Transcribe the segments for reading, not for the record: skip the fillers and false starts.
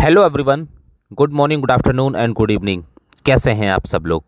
Hello everyone. Good morning, good afternoon and good evening. कैसे हैं आप सब लोग?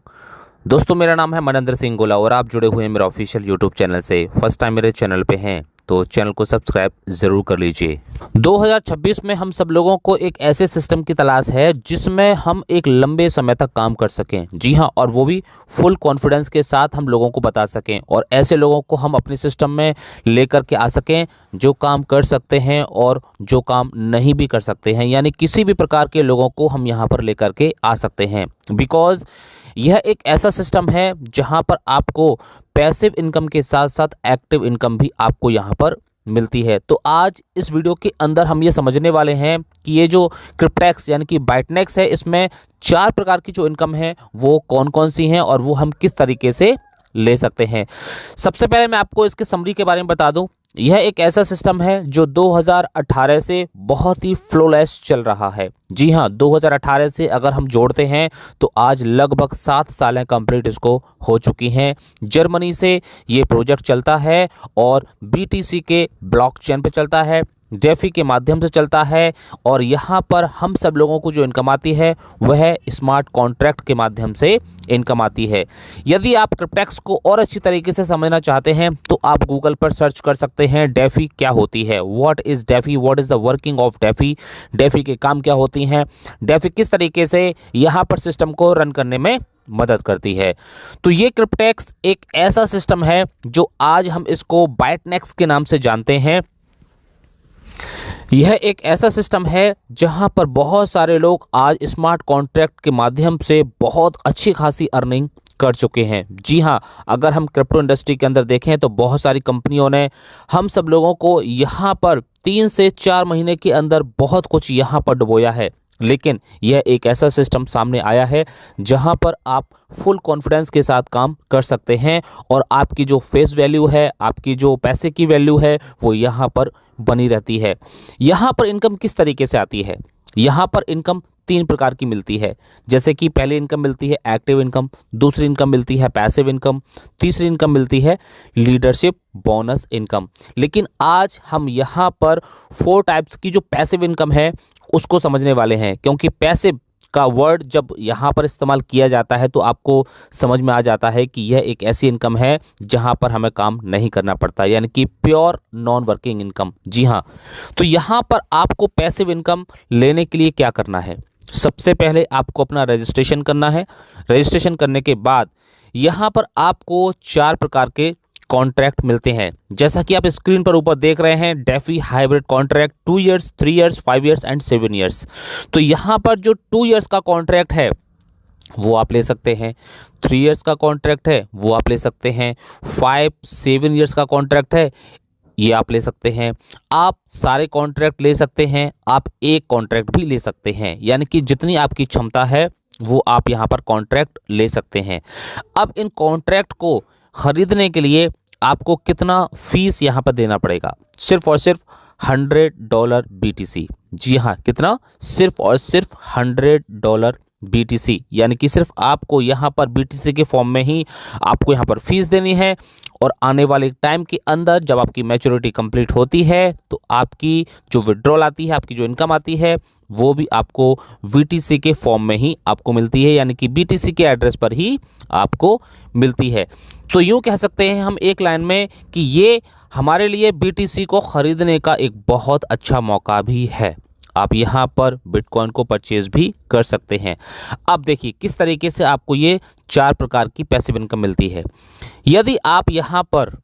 दोस्तों, मेरा नाम है मनेंद्र सिंह गोला और आप जुड़े हुए हैं मेरे ऑफिशियल यूट्यूब चैनल से। फर्स्ट टाइम मेरे चैनल पे हैं तो चैनल को सब्सक्राइब ज़रूर कर लीजिए। 2026 में हम सब लोगों को एक ऐसे सिस्टम की तलाश है जिसमें हम एक लंबे समय तक काम कर सकें। जी हाँ, और वो भी फुल कॉन्फिडेंस के साथ हम लोगों को बता सकें और ऐसे लोगों को हम अपने सिस्टम में लेकर के आ सकें जो काम कर सकते हैं और जो काम नहीं भी कर सकते हैं, यानी किसी भी प्रकार के लोगों को हम यहाँ पर लेकर के आ सकते हैं। बिकॉज़ यह एक ऐसा सिस्टम है जहाँ पर आपको पैसिव इनकम के साथ साथ एक्टिव इनकम भी आपको यहाँ पर मिलती है। तो आज इस वीडियो के अंदर हम ये समझने वाले हैं कि ये जो क्रिप्टेक्स यानी कि बाइटनेक्स है, इसमें 4 प्रकार की जो इनकम है वो कौन कौन सी हैं और वो हम किस तरीके से ले सकते हैं। सबसे पहले मैं आपको इसके समरी के बारे में बता दूं। यह एक ऐसा सिस्टम है जो 2018 से बहुत ही फ्लोलेस चल रहा है। जी हाँ, 2018 से अगर हम जोड़ते हैं तो आज लगभग 7 सालें कंप्लीट इसको हो चुकी हैं। जर्मनी से ये प्रोजेक्ट चलता है और बीटीसी के ब्लॉकचेन पे चलता है, डेफी के माध्यम से चलता है और यहाँ पर हम सब लोगों को जो इनकम आती है वह स्मार्ट कॉन्ट्रैक्ट के माध्यम से इनकम आती है। यदि आप क्रिप्टेक्स को और अच्छी तरीके से समझना चाहते हैं तो आप गूगल पर सर्च कर सकते हैं डेफी क्या होती है, what is DeFi, what is the working of DeFi, DeFi के काम क्या होती हैं, डेफी किस तरीके से यहाँ पर सिस्टम को रन करने में मदद करती है। तो ये क्रिप्टेक्स एक ऐसा सिस्टम है जो आज हम इसको बाइटनेक्स के नाम से जानते हैं। यह एक ऐसा सिस्टम है जहां पर बहुत सारे लोग आज स्मार्ट कॉन्ट्रैक्ट के माध्यम से बहुत अच्छी खासी अर्निंग कर चुके हैं। जी हां, अगर हम क्रिप्टो इंडस्ट्री के अंदर देखें तो बहुत सारी कंपनियों ने हम सब लोगों को यहां पर 3 से 4 महीने के अंदर बहुत कुछ यहां पर डुबोया है। लेकिन यह एक ऐसा सिस्टम सामने आया है जहां पर आप फुल कॉन्फिडेंस के साथ काम कर सकते हैं और आपकी जो फेस वैल्यू है, आपकी जो पैसे की वैल्यू है वो यहाँ पर बनी रहती है। यहाँ पर इनकम किस तरीके से आती है? यहाँ पर इनकम 3 प्रकार की मिलती है। जैसे कि पहली इनकम मिलती है एक्टिव इनकम, दूसरी इनकम मिलती है पैसिव इनकम, तीसरी इनकम मिलती है लीडरशिप बोनस इनकम। लेकिन आज हम यहाँ पर 4 टाइप्स की जो पैसिव इनकम है उसको समझने वाले हैं, क्योंकि पैसिव का वर्ड जब यहाँ पर इस्तेमाल किया जाता है तो आपको समझ में आ जाता है कि यह एक ऐसी इनकम है जहाँ पर हमें काम नहीं करना पड़ता, यानी कि प्योर नॉन वर्किंग इनकम। जी हाँ, तो यहाँ पर आपको पैसिव इनकम लेने के लिए क्या करना है? सबसे पहले आपको अपना रजिस्ट्रेशन करना है। रजिस्ट्रेशन करने के बाद यहाँ पर आपको 4 प्रकार के कॉन्ट्रैक्ट मिलते हैं, जैसा कि आप स्क्रीन पर ऊपर देख रहे हैं। DeFi hybrid contract 2 years, 3 years, 5 years and 7 years. तो यहाँ पर जो 2 इयर्स का कॉन्ट्रैक्ट है वो आप ले सकते हैं, 3 इयर्स का कॉन्ट्रैक्ट है वो आप ले सकते हैं, 5-7 इयर्स का कॉन्ट्रैक्ट है ये आप ले सकते हैं। आप सारे कॉन्ट्रैक्ट ले सकते हैं, आप एक कॉन्ट्रैक्ट भी ले सकते हैं, यानी कि जितनी आपकी क्षमता है वो आप यहाँ पर कॉन्ट्रैक्ट ले सकते हैं। अब इन कॉन्ट्रैक्ट को खरीदने के लिए आपको कितना फीस यहाँ पर देना पड़ेगा? सिर्फ और सिर्फ $100 BTC। जी हाँ, कितना? सिर्फ और सिर्फ $100 BTC, यानी कि सिर्फ आपको यहाँ पर BTC के फॉर्म में ही आपको यहाँ पर फीस देनी है और आने वाले टाइम के अंदर जब आपकी मैच्योरिटी कंप्लीट होती है तो आपकी जो विड्रॉल आती है, आपकी जो इनकम आती है वो भी आपको BTC के फॉर्म में ही आपको मिलती है, यानी कि BTC के एड्रेस पर ही आपको मिलती है। तो यूँ कह सकते हैं हम एक लाइन में कि ये हमारे लिए BTC को ख़रीदने का एक बहुत अच्छा मौका भी है। आप यहाँ पर बिटकॉइन को परचेज भी कर सकते हैं। अब देखिए किस तरीके से आपको ये 4 प्रकार की पैसिव इनकम मिलती है। यदि आप यहाँ पर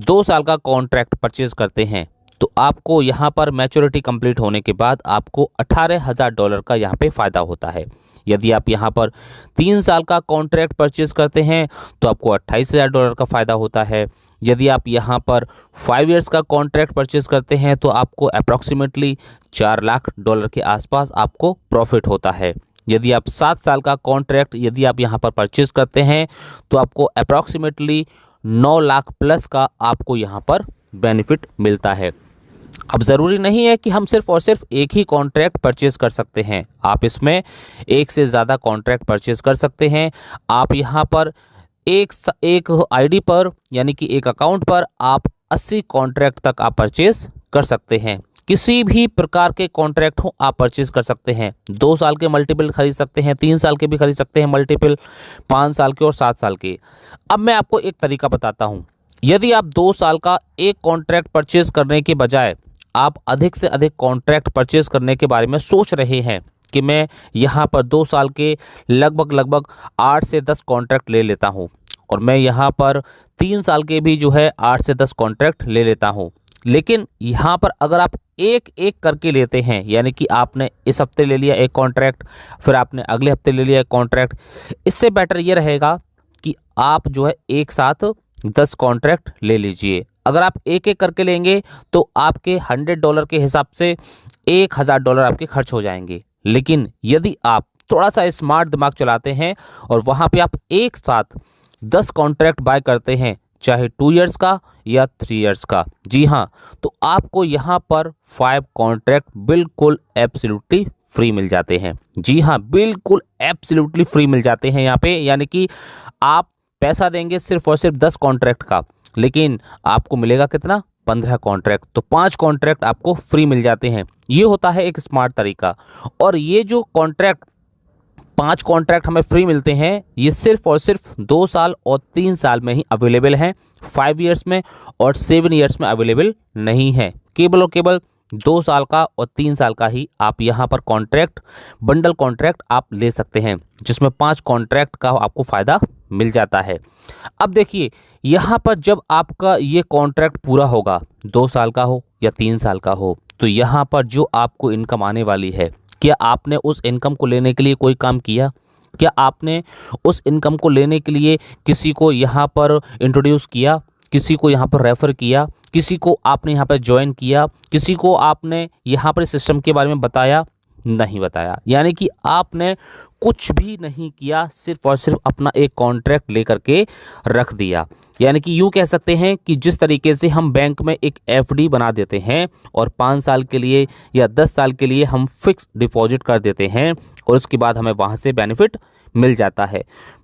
2 साल का कॉन्ट्रैक्ट परचेज करते हैं तो आपको यहाँ पर मैच्योरिटी कंप्लीट होने के बाद आपको $18,000 का यहाँ पे फ़ायदा होता है। यदि आप यहाँ पर 3 साल का कॉन्ट्रैक्ट परचेज करते हैं तो आपको $28,000 का फ़ायदा होता है। यदि आप यहाँ पर 5 इयर्स का कॉन्ट्रैक्ट परचेज करते हैं तो आपको अप्रॉक्सीमेटली $4 लाख के आसपास आपको प्रॉफिट होता है। यदि आप 7 साल का कॉन्ट्रैक्ट यदि आप यहाँ पर परचेज करते हैं तो आपको अप्रॉक्सीमेटली 9 लाख प्लस का आपको यहाँ पर बेनिफिट मिलता है। अब ज़रूरी नहीं है कि हम सिर्फ और सिर्फ एक ही कॉन्ट्रैक्ट परचेज़ कर सकते हैं, आप इसमें एक से ज़्यादा कॉन्ट्रैक्ट परचेज़ कर सकते हैं। आप यहाँ पर एक आईडी पर यानी कि एक अकाउंट पर आप 80 कॉन्ट्रैक्ट तक आप परचेज़ कर सकते हैं। किसी भी प्रकार के कॉन्ट्रैक्ट हो आप परचेज कर सकते हैं। 2 साल के मल्टीपल खरीद सकते हैं, 3 साल के भी खरीद सकते हैं मल्टीपल, 5 साल के और 7 साल के। अब मैं आपको एक तरीका बताता हूँ। यदि आप 2 साल का एक कॉन्ट्रैक्ट परचेज करने के बजाय आप अधिक से अधिक कॉन्ट्रैक्ट परचेज करने के बारे में सोच रहे हैं कि मैं यहाँ पर 2 साल के लगभग 8 से 10 कॉन्ट्रैक्ट ले लेता हूँ और मैं यहाँ पर 3 साल के भी जो है 8 से 10 कॉन्ट्रैक्ट ले लेता हूँ, लेकिन यहाँ पर अगर आप एक एक करके लेते हैं, यानी कि आपने इस हफ्ते ले लिया एक कॉन्ट्रैक्ट, फिर आपने अगले हफ्ते ले लिया एक कॉन्ट्रैक्ट, इससे बेटर ये रहेगा कि आप जो है एक साथ 10 कॉन्ट्रैक्ट ले लीजिए। अगर आप एक एक करके लेंगे तो आपके $100 के हिसाब से $1000 आपके खर्च हो जाएंगे। लेकिन यदि आप थोड़ा सा स्मार्ट दिमाग चलाते हैं और वहाँ पे आप एक साथ 10 कॉन्ट्रैक्ट बाय करते हैं, चाहे 2 इयर्स का या 3 इयर्स का, जी हाँ, तो आपको यहाँ पर 5 कॉन्ट्रैक्ट बिल्कुल एब्सोल्युटली फ्री मिल जाते हैं। जी हाँ, बिल्कुल एब्सोल्युटली फ्री मिल जाते हैं यहाँ पे, यानी कि आप पैसा देंगे सिर्फ और सिर्फ 10 कॉन्ट्रैक्ट का, लेकिन आपको मिलेगा कितना, 15 कॉन्ट्रैक्ट। तो 5 कॉन्ट्रैक्ट आपको फ्री मिल जाते हैं। ये होता है एक स्मार्ट तरीका। और ये जो कॉन्ट्रैक्ट 5 कॉन्ट्रैक्ट हमें फ्री मिलते हैं, ये सिर्फ और सिर्फ 2 साल और 3 साल में ही अवेलेबल हैं। 5 इयर्स में और 7 इयर्स में अवेलेबल नहीं है। केवल और केवल 2 साल का और 3 साल का ही आप यहाँ पर कॉन्ट्रैक्ट, बंडल कॉन्ट्रैक्ट आप ले सकते हैं, जिसमें 5 कॉन्ट्रैक्ट का आपको फ़ायदा मिल जाता है। अब देखिए, यहाँ पर जब आपका ये कॉन्ट्रैक्ट पूरा होगा, 2 साल का हो या 3 साल का हो, तो यहाँ पर जो आपको इनकम आने वाली है, क्या आपने उस इनकम को लेने के लिए कोई काम किया? क्या आपने उस इनकम को लेने के लिए किसी को यहाँ पर इंट्रोड्यूस किया, किसी को यहाँ पर रेफ़र किया, किसी को आपने यहाँ पर ज्वाइन किया, किसी को आपने यहाँ पर सिस्टम के बारे में बताया? नहीं बताया। यानी कि आपने कुछ भी नहीं किया, सिर्फ और सिर्फ अपना एक कॉन्ट्रैक्ट लेकर के रख दिया। यानी कि यूँ कह सकते हैं कि जिस तरीके से हम बैंक में एक एफडी बना देते हैं और 5 साल के लिए या 10 साल के लिए हम फिक्स डिपॉजिट कर देते हैं और उसके बाद हमें वहाँ से बेनिफिट मिल जाता है,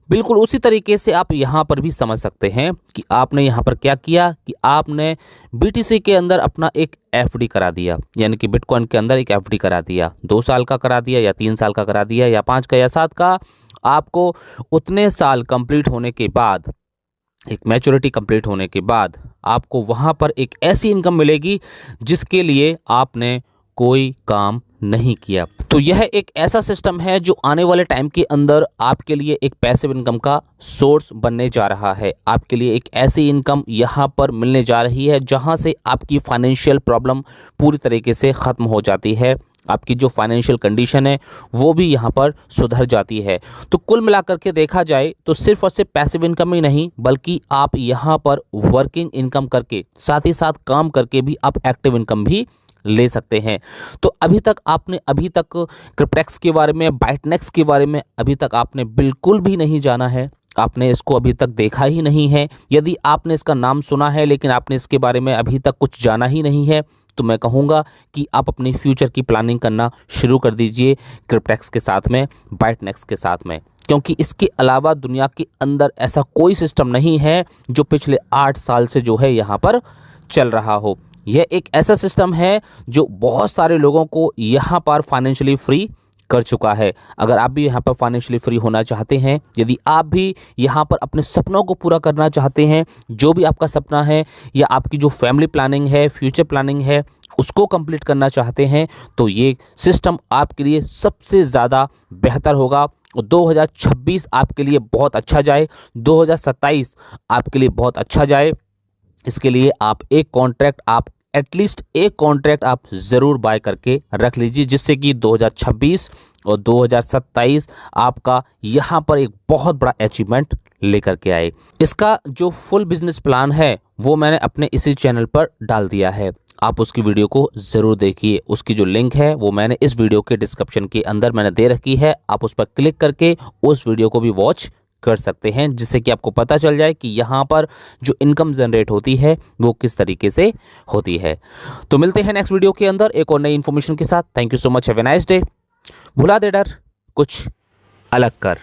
बिल्कुल उसी तरीके से आप यहाँ पर भी समझ सकते हैं कि आपने यहाँ पर क्या किया कि आपने बीटीसी के अंदर अपना एक एफडी करा दिया, यानी कि बिटकॉइन के अंदर एक एफडी करा दिया। 2 साल का करा दिया या 3 साल का करा दिया या 5 का या 7 का। आपको उतने साल कंप्लीट होने के बाद, एक मैच्योरिटी कंप्लीट होने के बाद, आपको वहाँ पर एक ऐसी इनकम मिलेगी जिसके लिए आपने कोई काम नहीं किया। तो यह एक ऐसा सिस्टम है जो आने वाले टाइम के अंदर आपके लिए एक पैसिव इनकम का सोर्स बनने जा रहा है। आपके लिए एक ऐसी इनकम यहाँ पर मिलने जा रही है जहाँ से आपकी फाइनेंशियल प्रॉब्लम पूरी तरीके से ख़त्म हो जाती है। आपकी जो फाइनेंशियल कंडीशन है वो भी यहाँ पर सुधर जाती है। तो कुल मिलाकर के देखा जाए तो सिर्फ और सिर्फ पैसिव इनकम ही नहीं, बल्कि आप यहाँ पर वर्किंग इनकम करके, साथ ही साथ काम करके भी आप एक्टिव इनकम भी ले सकते हैं। तो अभी तक क्रिप्टेक्स के बारे में, बाइटनेक्स के बारे में अभी तक आपने बिल्कुल भी नहीं जाना है, आपने इसको अभी तक देखा ही नहीं है। यदि आपने इसका नाम सुना है लेकिन आपने इसके बारे में अभी तक कुछ जाना ही नहीं है, तो मैं कहूँगा कि आप अपनी फ्यूचर की प्लानिंग करना शुरू कर दीजिए क्रिप्टेक्स के साथ में, बाइटनेक्स के साथ में, क्योंकि इसके अलावा दुनिया के अंदर ऐसा कोई सिस्टम नहीं है जो पिछले 8 साल से जो है यहाँ पर चल रहा हो। यह एक ऐसा सिस्टम है जो बहुत सारे लोगों को यहाँ पर फाइनेंशियली फ्री कर चुका है। अगर आप भी यहाँ पर फाइनेंशियली फ्री होना चाहते हैं, यदि आप भी यहाँ पर अपने सपनों को पूरा करना चाहते हैं, जो भी आपका सपना है या आपकी जो फैमिली प्लानिंग है, फ्यूचर प्लानिंग है, उसको कंप्लीट करना चाहते हैं, तो ये सिस्टम आपके लिए सबसे ज़्यादा बेहतर होगा। 2026 आपके लिए बहुत अच्छा जाए, 2027 आपके लिए बहुत अच्छा जाए। इसके लिए आप एटलीस्ट एक कॉन्ट्रैक्ट आप ज़रूर बाय करके रख लीजिए, जिससे कि 2026 और 2027 आपका यहाँ पर एक बहुत बड़ा अचीवमेंट लेकर के आए। इसका जो फुल बिजनेस प्लान है वो मैंने अपने इसी चैनल पर डाल दिया है, आप उसकी वीडियो को ज़रूर देखिए। उसकी जो लिंक है वो मैंने इस वीडियो के डिस्क्रिप्शन के अंदर मैंने दे रखी है, आप उस पर क्लिक करके उस वीडियो को भी वॉच कर सकते हैं, जिससे कि आपको पता चल जाए कि यहाँ पर जो इनकम जनरेट होती है वो किस तरीके से होती है। तो मिलते हैं नेक्स्ट वीडियो के अंदर एक और नई इन्फॉर्मेशन के साथ। Thank you so much, have a nice day. भुला दे डर, कुछ अलग कर।